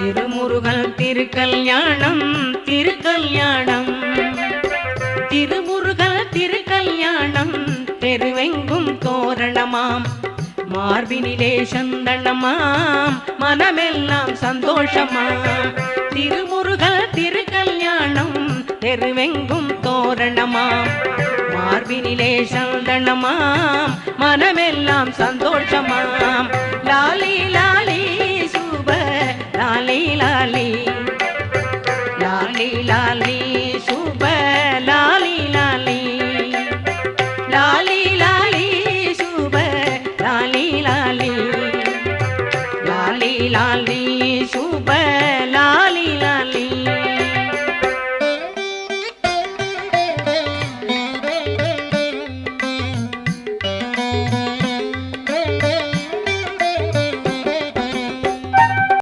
திருமுருகல் திருக்கல்யாணம் திருக்கல்யாணம் திருமுருகல் திருக்கல்யாணம் தெருவெங்கும் தோரணமாம் மார்பினிலே சந்தனமாம் மனமெல்லாம் சந்தோஷமாம் திருமுருகல் திருக்கல்யாணம் தெருவெங்கும் தோரணமாம் மார்பினிலே சந்தனமாம் மனமெல்லாம் சந்தோஷமாம் லாலி லாலி சுப லாலி லாலி லாலி லாலி சுப லாலி லாலி லாலி லாலி சுப லாலி லாலி லாலி லாலி சுப லாலி